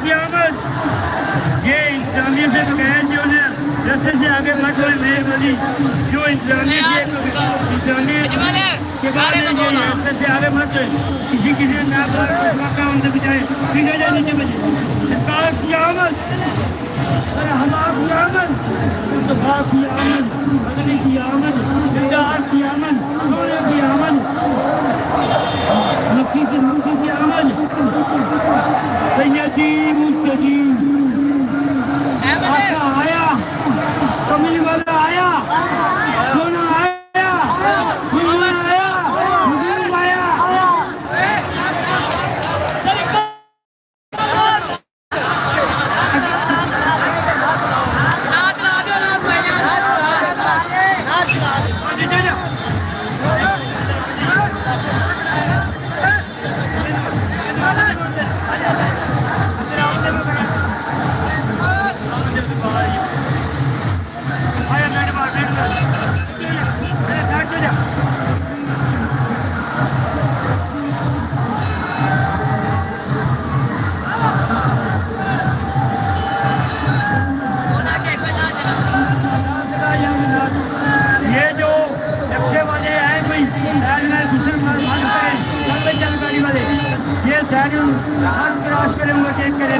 की आमद। ये इंसानियत से बगैर जो है रस्ते से आगे मत हो मेहरबानी। जो इंसानियत के बाद रस्ते से आगे मत किसी ना मौका उनसे बचाए बिना जाने के बजे सरकार की आमद। हमार की आमद, मुस्तफा की आमद, मदनी की आमद, दिलदार की आमद, सोने की आमद, मक्की की आमद, सैयदी मुस्तजी आका आया, कमली वाला आया, सोना आया, मेहमान आया, हुजूर आया।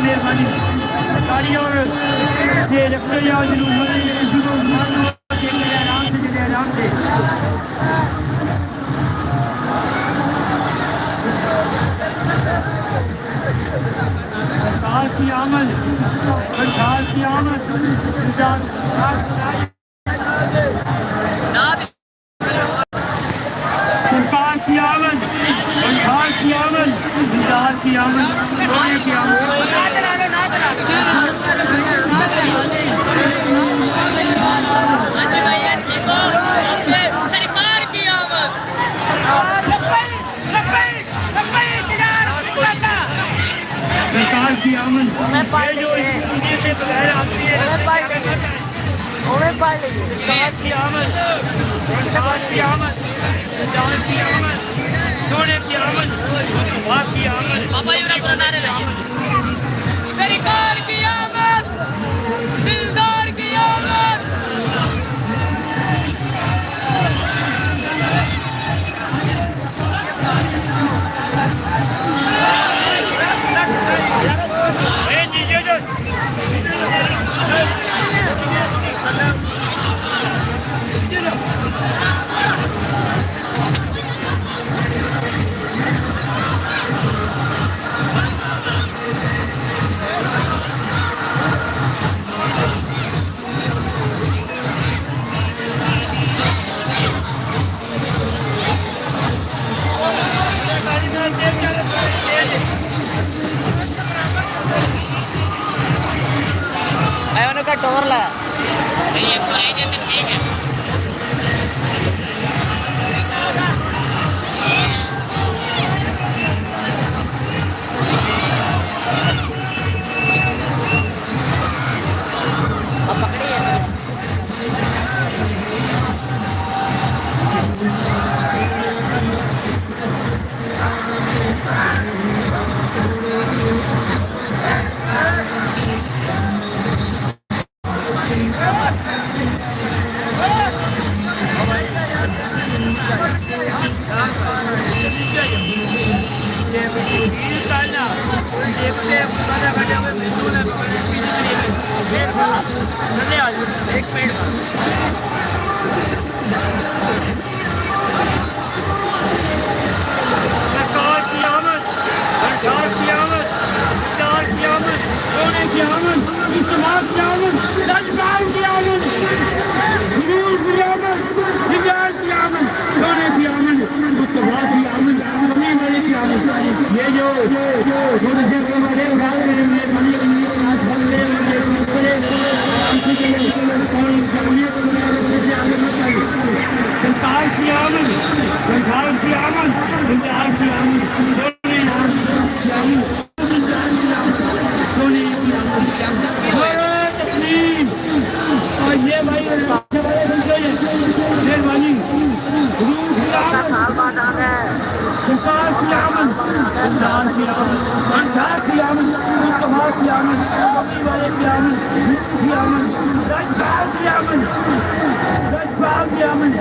मेहरबानी सारी और ये रखते जाओ आराम से चले आराम से। सरकार की आमद, सरकार की आमद, सरकार की आमद, सरकार की आमद, सरकार की आमद, सोने की आमद। सरकार की आमद जो से बगैर आती है सरकार की आमद, सरकार की आमद, सरकार की आमद, सोने की आमद, मुस्तफा की आमद, सरकार की आमद, दिलदार की आमद। का टोर ला ठीक है। ये जो थोड़े से बड़े उठाओ सरकार की आमद, सरकार की आमद, सरकार की आमद, और ये भाई मेहरबानी सरकार की आमद, सरकार की आमद, सरकार की आमद, कियामत कभी वाले कियामत कियामत रजबाल कियामत रजबाल कियामत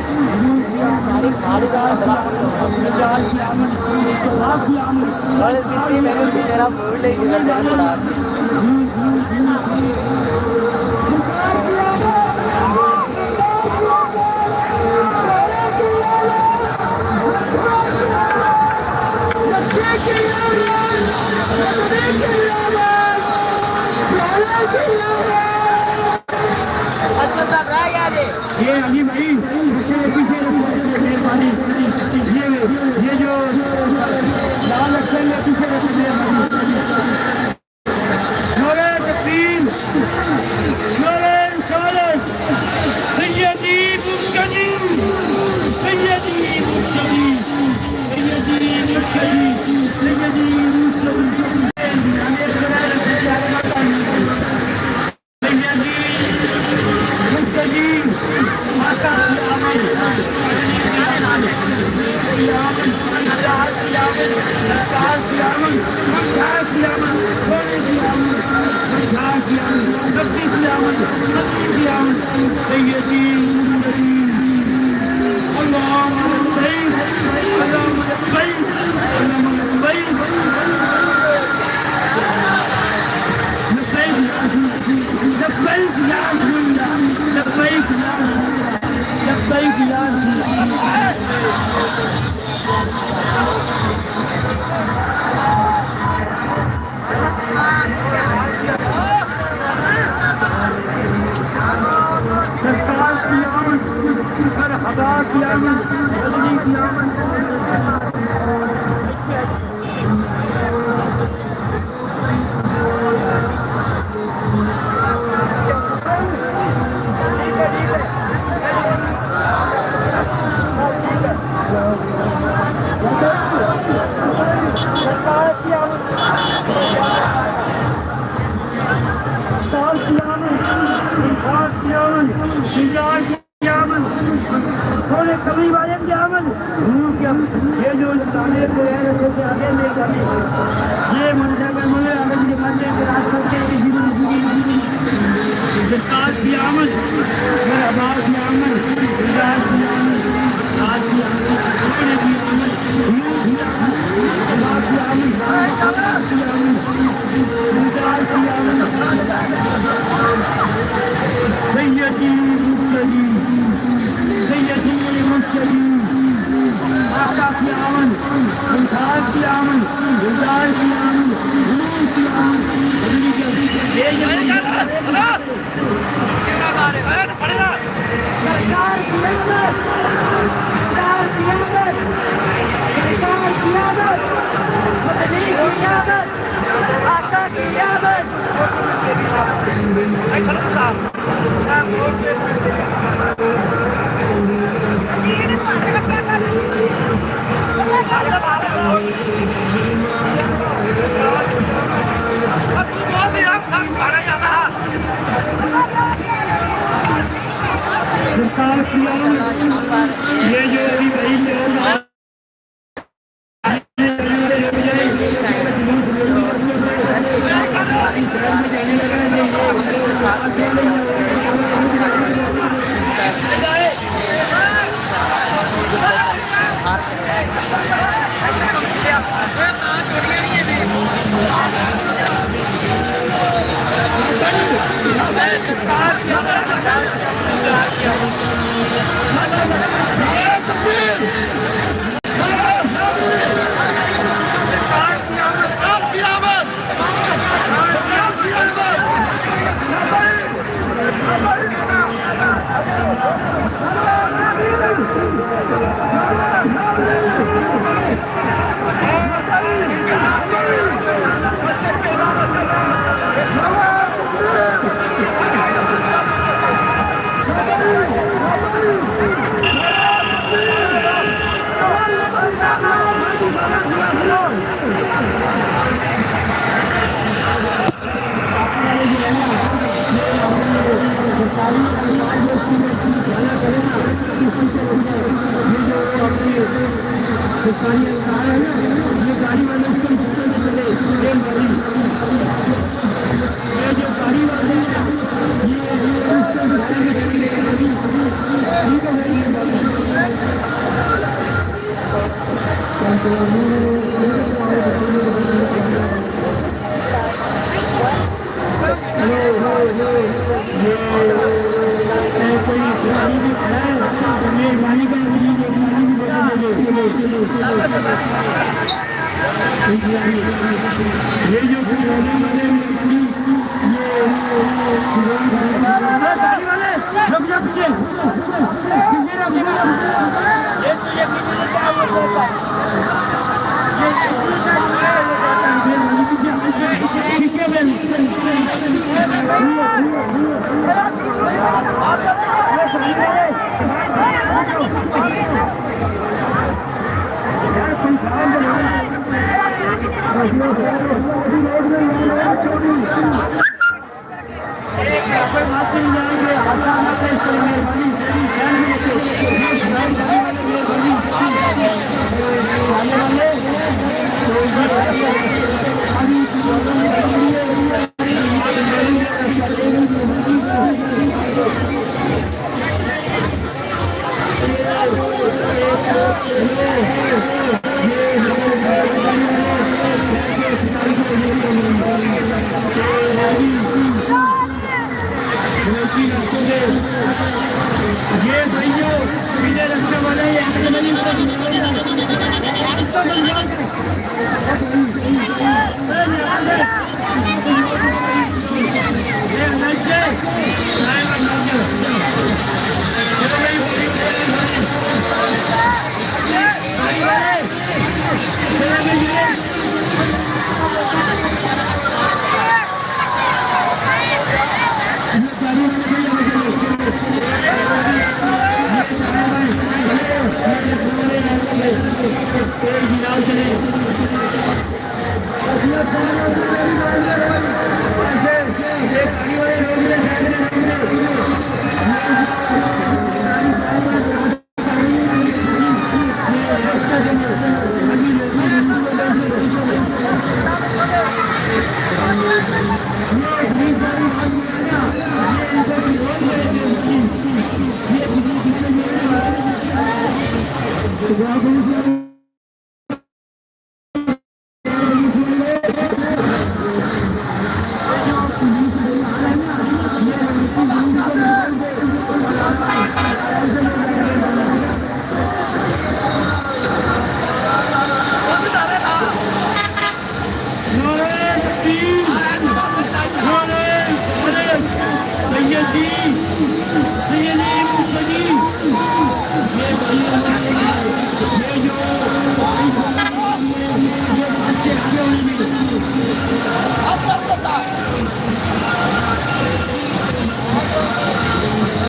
रजबाल कियामत रजबाल कियामत तेरा बोल ये अली भाई पीछे मेहरबानी ये जो लाल अक्षर में पीछे जोरे तकबीर जोरे रिसालत सैयदी मुर्तजी सैयदी मुर्तजी सैयदी मुर्तजी सैयदी मुर्तजी ये जो लाने को है से आगे ले जाते ये मनसा का मुझे आगे के मंदिर के रास्ते के जीवन की सरकार की आमद मेरे आबाद की आमद सरकार की आमद आज की आमद अपने की आमद आबाद की आमद सरकार की आमद सैयदी मुर्तजी सैयदी मुर्तजी आका की आमद इंसाफ की आमद गुलजार की आमद नूर की आमद ये सरकार की आमद सरकार की आमद सरकार की आमद मदनी की आमद आका की आमद आई खड़ा सरकार की ये जो अभी वही सरकारी ये जो खिलौने वाले गाड़ी वाले रुक जा पीछे ये तो ये किसी क्या होता है जी